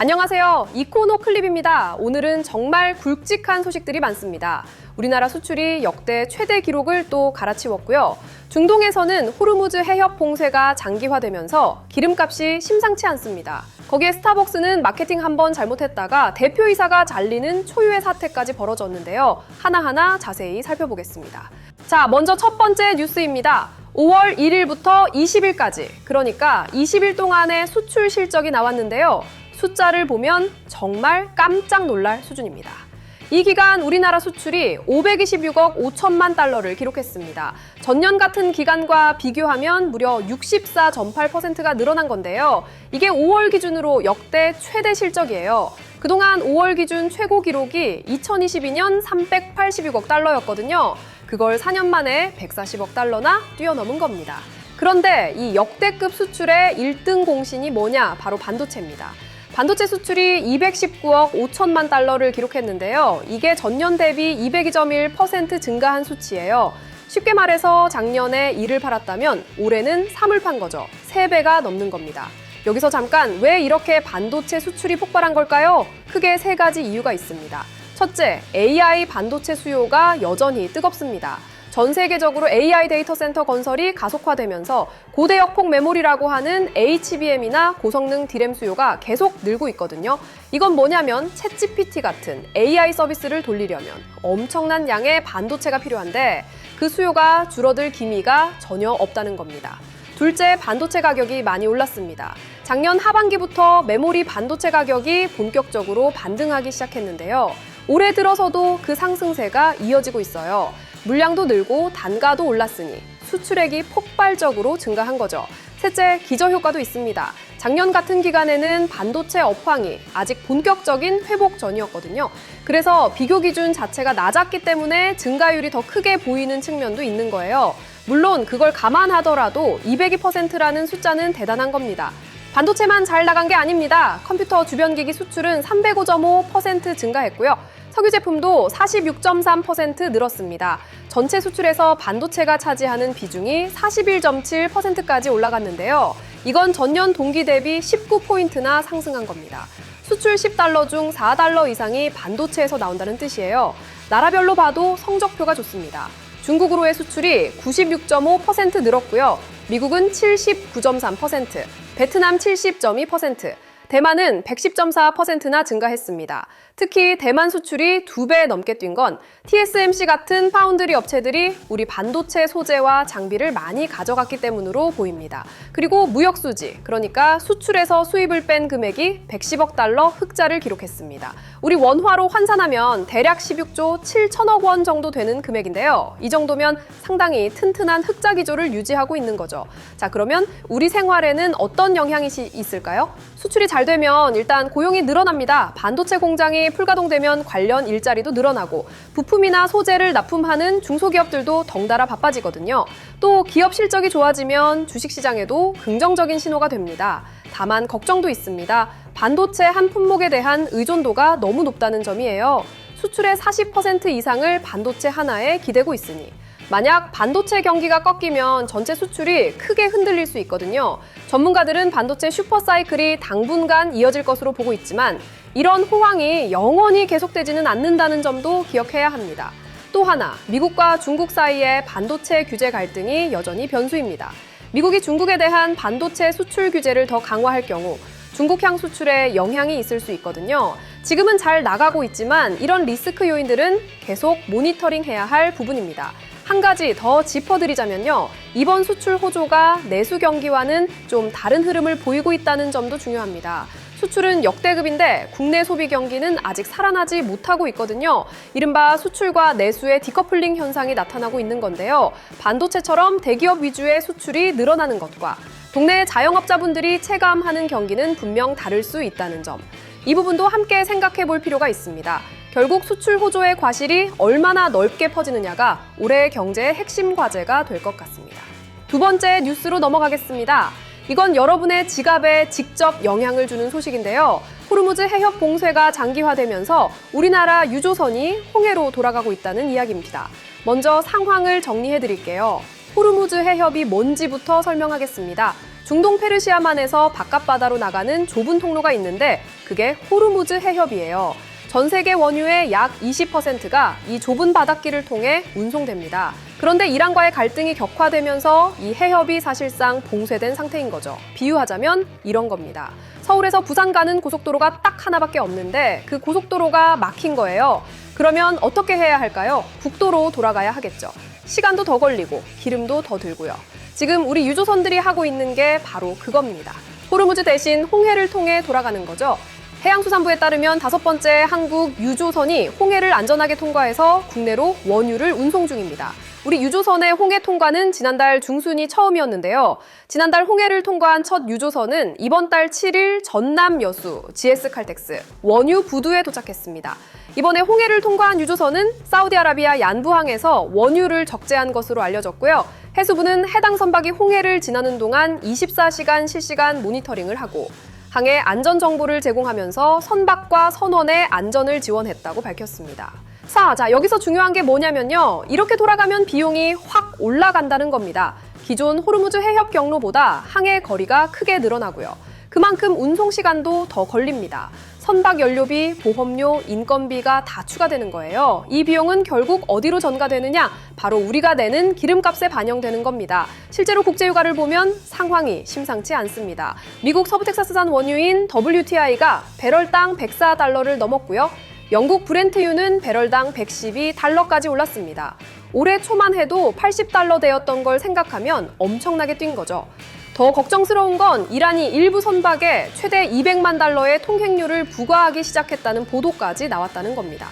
안녕하세요. 이코노 클립입니다. 오늘은 정말 굵직한 소식들이 많습니다. 우리나라 수출이 역대 최대 기록을 또 갈아치웠고요. 중동에서는 호르무즈 해협 봉쇄가 장기화되면서 기름값이 심상치 않습니다. 거기에 스타벅스는 마케팅 한번 잘못했다가 대표이사가 잘리는 초유의 사태까지 벌어졌는데요. 하나하나 자세히 살펴보겠습니다. 자, 먼저 첫 번째 뉴스입니다. 5월 1일부터 20일까지, 그러니까 20일 동안의 수출 실적이 나왔는데요. 숫자를 보면 정말 깜짝 놀랄 수준입니다. 이 기간 우리나라 수출이 526억 5천만 달러를 기록했습니다. 전년 같은 기간과 비교하면 무려 64.8%가 늘어난 건데요. 이게 5월 기준으로 역대 최대 실적이에요. 그동안 5월 기준 최고 기록이 2022년 386억 달러였거든요. 그걸 4년 만에 140억 달러나 뛰어넘은 겁니다. 그런데 이 역대급 수출의 1등 공신이 뭐냐? 바로 반도체입니다. 반도체 수출이 219억 5천만 달러를 기록했는데요. 이게 전년 대비 202.1% 증가한 수치예요. 쉽게 말해서 작년에 2를 팔았다면 올해는 3을 판 거죠. 3배가 넘는 겁니다. 여기서 잠깐 왜 이렇게 반도체 수출이 폭발한 걸까요? 크게 3가지 이유가 있습니다. 첫째, AI 반도체 수요가 여전히 뜨겁습니다. 전 세계적으로 AI 데이터 센터 건설이 가속화되면서 고대역폭 메모리라고 하는 HBM이나 고성능 D램 수요가 계속 늘고 있거든요. 이건 뭐냐면 챗GPT 같은 AI 서비스를 돌리려면 엄청난 양의 반도체가 필요한데 그 수요가 줄어들 기미가 전혀 없다는 겁니다. 둘째, 반도체 가격이 많이 올랐습니다. 작년 하반기부터 메모리 반도체 가격이 본격적으로 반등하기 시작했는데요. 올해 들어서도 그 상승세가 이어지고 있어요. 물량도 늘고 단가도 올랐으니 수출액이 폭발적으로 증가한 거죠. 셋째, 기저효과도 있습니다. 작년 같은 기간에는 반도체 업황이 아직 본격적인 회복 전이었거든요. 그래서 비교 기준 자체가 낮았기 때문에 증가율이 더 크게 보이는 측면도 있는 거예요. 물론 그걸 감안하더라도 202%라는 숫자는 대단한 겁니다. 반도체만 잘 나간 게 아닙니다. 컴퓨터 주변기기 수출은 305% 증가했고요. 석유 제품도 46.3% 늘었습니다. 전체 수출에서 반도체가 차지하는 비중이 41.7%까지 올라갔는데요. 이건 전년 동기 대비 19포인트나 상승한 겁니다. 수출 10달러 중 4달러 이상이 반도체에서 나온다는 뜻이에요. 나라별로 봐도 성적표가 좋습니다. 중국으로의 수출이 96.5% 늘었고요. 미국은 79.3%, 베트남 70.2%, 대만은 110.4%나 증가했습니다. 특히 대만 수출이 2배 넘게 뛴 건 TSMC 같은 파운드리 업체들이 우리 반도체 소재와 장비를 많이 가져갔기 때문으로 보입니다. 그리고 무역 수지, 그러니까 수출에서 수입을 뺀 금액이 110억 달러 흑자를 기록했습니다. 우리 원화로 환산하면 대략 16조 7천억 원 정도 되는 금액인데요. 이 정도면 상당히 튼튼한 흑자 기조를 유지하고 있는 거죠. 자, 그러면 우리 생활에는 어떤 영향이 있을까요? 수출이 잘 되면 일단 고용이 늘어납니다. 반도체 공장이 풀가동되면 관련 일자리도 늘어나고 부품이나 소재를 납품하는 중소기업들도 덩달아 바빠지거든요. 또 기업 실적이 좋아지면 주식시장에도 긍정적인 신호가 됩니다. 다만 걱정도 있습니다. 반도체 한 품목에 대한 의존도가 너무 높다는 점이에요. 수출의 40% 이상을 반도체 하나에 기대고 있으니 만약 반도체 경기가 꺾이면 전체 수출이 크게 흔들릴 수 있거든요. 전문가들은 반도체 슈퍼사이클이 당분간 이어질 것으로 보고 있지만 이런 호황이 영원히 계속되지는 않는다는 점도 기억해야 합니다. 또 하나, 미국과 중국 사이의 반도체 규제 갈등이 여전히 변수입니다. 미국이 중국에 대한 반도체 수출 규제를 더 강화할 경우 중국향 수출에 영향이 있을 수 있거든요. 지금은 잘 나가고 있지만 이런 리스크 요인들은 계속 모니터링해야 할 부분입니다. 한 가지 더 짚어드리자면요. 이번 수출 호조가 내수 경기와는 좀 다른 흐름을 보이고 있다는 점도 중요합니다. 수출은 역대급인데 국내 소비 경기는 아직 살아나지 못하고 있거든요. 이른바 수출과 내수의 디커플링 현상이 나타나고 있는 건데요. 반도체처럼 대기업 위주의 수출이 늘어나는 것과 동네 자영업자분들이 체감하는 경기는 분명 다를 수 있다는 점. 이 부분도 함께 생각해 볼 필요가 있습니다. 결국 수출 호조의 과실이 얼마나 넓게 퍼지느냐가 올해의 경제의 핵심 과제가 될 것 같습니다. 두 번째 뉴스로 넘어가겠습니다. 이건 여러분의 지갑에 직접 영향을 주는 소식인데요. 호르무즈 해협 봉쇄가 장기화되면서 우리나라 유조선이 홍해로 돌아가고 있다는 이야기입니다. 먼저 상황을 정리해 드릴게요. 호르무즈 해협이 뭔지부터 설명하겠습니다. 중동 페르시아만에서 바깥바다로 나가는 좁은 통로가 있는데 그게 호르무즈 해협이에요. 전 세계 원유의 약 20%가 이 좁은 바닷길을 통해 운송됩니다. 그런데 이란과의 갈등이 격화되면서 이 해협이 사실상 봉쇄된 상태인 거죠. 비유하자면 이런 겁니다. 서울에서 부산 가는 고속도로가 딱 하나밖에 없는데 그 고속도로가 막힌 거예요. 그러면 어떻게 해야 할까요? 국도로 돌아가야 하겠죠. 시간도 더 걸리고 기름도 더 들고요. 지금 우리 유조선들이 하고 있는 게 바로 그겁니다. 호르무즈 대신 홍해를 통해 돌아가는 거죠. 해양수산부에 따르면 5번째 한국 유조선이 홍해를 안전하게 통과해서 국내로 원유를 운송 중입니다. 우리 유조선의 홍해 통과는 지난달 중순이 처음이었는데요. 지난달 홍해를 통과한 첫 유조선은 이번 달 7일 전남 여수 GS칼텍스 원유 부두에 도착했습니다. 이번에 홍해를 통과한 유조선은 사우디아라비아 얀부항에서 원유를 적재한 것으로 알려졌고요. 해수부는 해당 선박이 홍해를 지나는 동안 24시간 실시간 모니터링을 하고 항해 안전 정보를 제공하면서 선박과 선원의 안전을 지원했다고 밝혔습니다. 자, 여기서 중요한 게 뭐냐면요. 이렇게 돌아가면 비용이 확 올라간다는 겁니다. 기존 호르무즈 해협 경로보다 항해 거리가 크게 늘어나고요. 그만큼 운송 시간도 더 걸립니다. 선박 연료비, 보험료, 인건비가 다 추가되는 거예요. 이 비용은 결국 어디로 전가되느냐? 바로 우리가 내는 기름값에 반영되는 겁니다. 실제로 국제유가를 보면 상황이 심상치 않습니다. 미국 서부 텍사스산 원유인 WTI가 배럴당 104달러를 넘었고요. 영국 브렌트유는 배럴당 112달러까지 올랐습니다. 올해 초만 해도 80달러대였던 걸 생각하면 엄청나게 뛴 거죠. 더 걱정스러운 건 이란이 일부 선박에 최대 200만 달러의 통행료를 부과하기 시작했다는 보도까지 나왔다는 겁니다.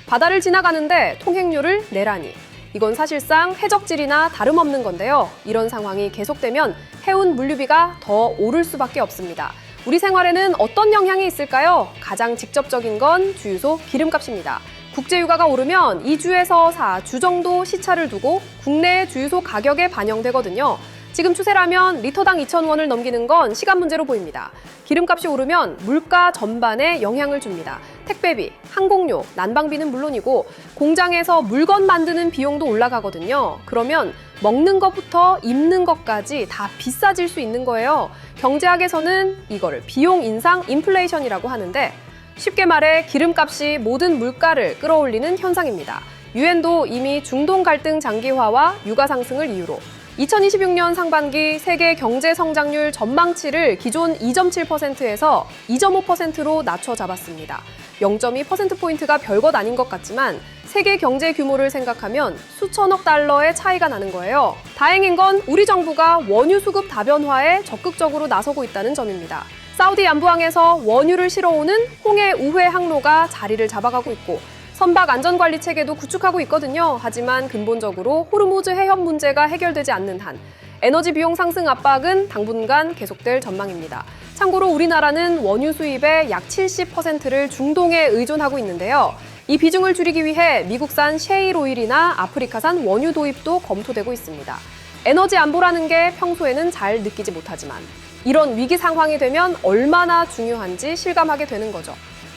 바다를 지나가는데 통행료를 내라니. 이건 사실상 해적질이나 다름없는 건데요. 이런 상황이 계속되면 해운 물류비가 더 오를 수밖에 없습니다. 우리 생활에는 어떤 영향이 있을까요? 가장 직접적인 건 주유소 기름값입니다. 국제유가가 오르면 2주에서 4주 정도 시차를 두고 국내 주유소 가격에 반영되거든요. 지금 추세라면 리터당 2,000원을 넘기는 건 시간 문제로 보입니다. 기름값이 오르면 물가 전반에 영향을 줍니다. 택배비, 항공료, 난방비는 물론이고 공장에서 물건 만드는 비용도 올라가거든요. 그러면 먹는 것부터 입는 것까지 다 비싸질 수 있는 거예요. 경제학에서는 이거를 비용 인상 인플레이션이라고 하는데 쉽게 말해 기름값이 모든 물가를 끌어올리는 현상입니다. 유엔도 이미 중동 갈등 장기화와 유가 상승을 이유로 2026년 상반기 세계 경제 성장률 전망치를 기존 2.7%에서 2.5%로 낮춰 잡았습니다. 0.2%포인트가 별것 아닌 것 같지만 세계 경제 규모를 생각하면 수천억 달러의 차이가 나는 거예요. 다행인 건 우리 정부가 원유 수급 다변화에 적극적으로 나서고 있다는 점입니다. 사우디 얀부항에서 원유를 실어오는 홍해 우회 항로가 자리를 잡아가고 있고 선박 안전관리 체계도 구축하고 있거든요. 하지만 근본적으로 호르무즈 해협 문제가 해결되지 않는 한 에너지 비용 상승 압박은 당분간 계속될 전망입니다. 참고로 우리나라는 원유 수입의 약 70%를 중동에 의존하고 있는데요. 이 비중을 줄이기 위해 미국산 셰일 오일이나 아프리카산 원유 도입도 검토되고 있습니다. 에너지 안보라는 게 평소에는 잘 느끼지 못하지만 이런 위기 상황이 되면 얼마나 중요한지 실감하게 되는 거죠.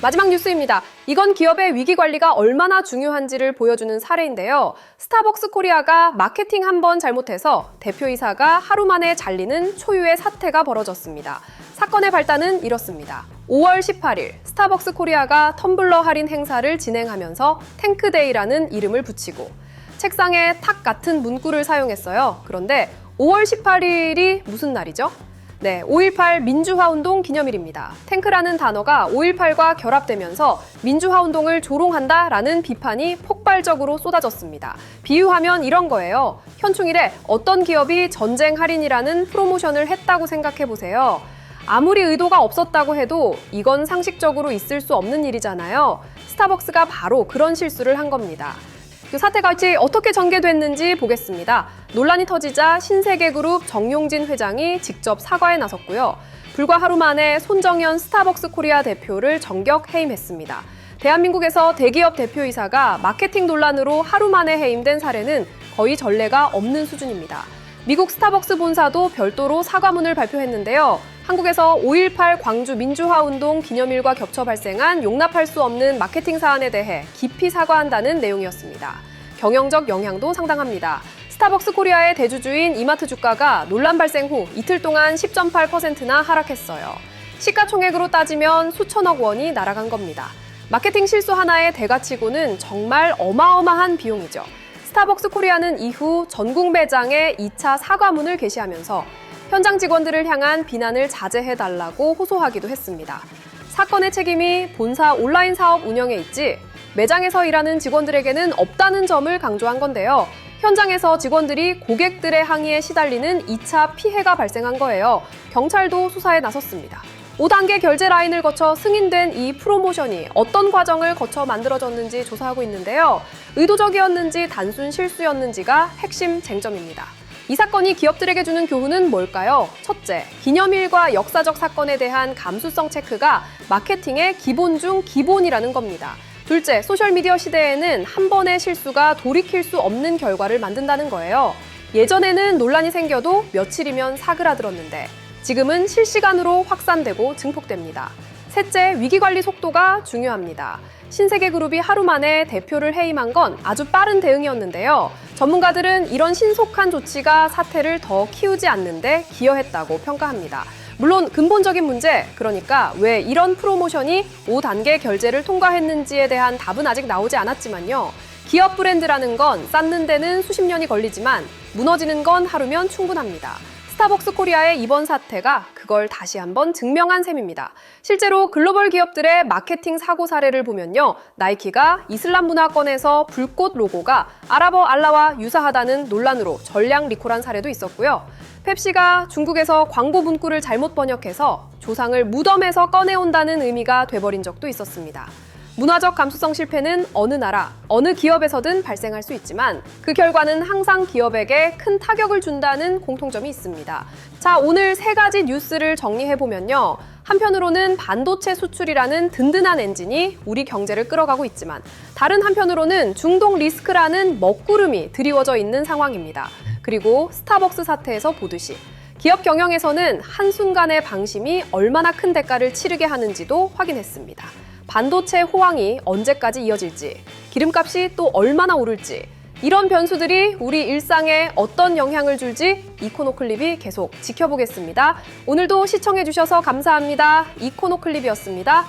마지막 뉴스입니다. 이건 기업의 위기 관리가 얼마나 중요한지를 보여주는 사례인데요. 스타벅스 코리아가 마케팅 한 번 잘못해서 대표이사가 하루 만에 잘리는 초유의 사태가 벌어졌습니다. 사건의 발단은 이렇습니다. 5월 18일 스타벅스 코리아가 텀블러 할인 행사를 진행하면서 탱크데이라는 이름을 붙이고 책상에 탁 같은 문구를 사용했어요. 그런데 5월 18일이 무슨 날이죠? 네, 5.18 민주화운동 기념일입니다. 탱크라는 단어가 5.18과 결합되면서 민주화운동을 조롱한다라는 비판이 폭발적으로 쏟아졌습니다. 비유하면 이런 거예요. 현충일에 어떤 기업이 전쟁 할인이라는 프로모션을 했다고 생각해보세요. 아무리 의도가 없었다고 해도 이건 상식적으로 있을 수 없는 일이잖아요. 스타벅스가 바로 그런 실수를 한 겁니다. 그 사태가 어떻게 전개됐는지 보겠습니다. 논란이 터지자 신세계그룹 정용진 회장이 직접 사과에 나섰고요. 불과 하루 만에 손정현 스타벅스 코리아 대표를 정격 해임했습니다. 대한민국에서 대기업 대표이사가 마케팅 논란으로 하루 만에 해임된 사례는 거의 전례가 없는 수준입니다. 미국 스타벅스 본사도 별도로 사과문을 발표했는데요. 한국에서 5.18 광주 민주화운동 기념일과 겹쳐 발생한 용납할 수 없는 마케팅 사안에 대해 깊이 사과한다는 내용이었습니다. 경영적 영향도 상당합니다. 스타벅스 코리아의 대주주인 이마트 주가가 논란 발생 후 이틀 동안 10.8%나 하락했어요. 시가총액으로 따지면 수천억 원이 날아간 겁니다. 마케팅 실수 하나의 대가치고는 정말 어마어마한 비용이죠. 스타벅스 코리아는 이후 전국 매장에 2차 사과문을 게시하면서 현장 직원들을 향한 비난을 자제해달라고 호소하기도 했습니다. 사건의 책임이 본사 온라인 사업 운영에 있지 매장에서 일하는 직원들에게는 없다는 점을 강조한 건데요. 현장에서 직원들이 고객들의 항의에 시달리는 2차 피해가 발생한 거예요. 경찰도 수사에 나섰습니다. 5단계 결제 라인을 거쳐 승인된 이 프로모션이 어떤 과정을 거쳐 만들어졌는지 조사하고 있는데요. 의도적이었는지 단순 실수였는지가 핵심 쟁점입니다. 이 사건이 기업들에게 주는 교훈은 뭘까요? 첫째, 기념일과 역사적 사건에 대한 감수성 체크가 마케팅의 기본 중 기본이라는 겁니다. 둘째, 소셜미디어 시대에는 한 번의 실수가 돌이킬 수 없는 결과를 만든다는 거예요. 예전에는 논란이 생겨도 며칠이면 사그라들었는데 지금은 실시간으로 확산되고 증폭됩니다. 셋째, 위기관리 속도가 중요합니다. 신세계그룹이 하루 만에 대표를 해임한 건 아주 빠른 대응이었는데요. 전문가들은 이런 신속한 조치가 사태를 더 키우지 않는데 기여했다고 평가합니다. 물론 근본적인 문제, 그러니까 왜 이런 프로모션이 5단계 결제를 통과했는지에 대한 답은 아직 나오지 않았지만요. 기업 브랜드라는 건 쌓는 데는 수십 년이 걸리지만 무너지는 건 하루면 충분합니다. 스타벅스 코리아의 이번 사태가 그걸 다시 한번 증명한 셈입니다. 실제로 글로벌 기업들의 마케팅 사고 사례를 보면요. 나이키가 이슬람 문화권에서 불꽃 로고가 아랍어 알라와 유사하다는 논란으로 전량 리콜한 사례도 있었고요. 펩시가 중국에서 광고 문구를 잘못 번역해서 조상을 무덤에서 꺼내온다는 의미가 돼버린 적도 있었습니다. 문화적 감수성 실패는 어느 나라, 어느 기업에서든 발생할 수 있지만 그 결과는 항상 기업에게 큰 타격을 준다는 공통점이 있습니다. 자, 오늘 세 가지 뉴스를 정리해보면요. 한편으로는 반도체 수출이라는 든든한 엔진이 우리 경제를 끌어가고 있지만 다른 한편으로는 중동 리스크라는 먹구름이 드리워져 있는 상황입니다. 그리고 스타벅스 사태에서 보듯이 기업 경영에서는 한순간의 방심이 얼마나 큰 대가를 치르게 하는지도 확인했습니다. 반도체 호황이 언제까지 이어질지, 기름값이 또 얼마나 오를지, 이런 변수들이 우리 일상에 어떤 영향을 줄지 이코노클립이 계속 지켜보겠습니다. 오늘도 시청해주셔서 감사합니다. 이코노클립이었습니다.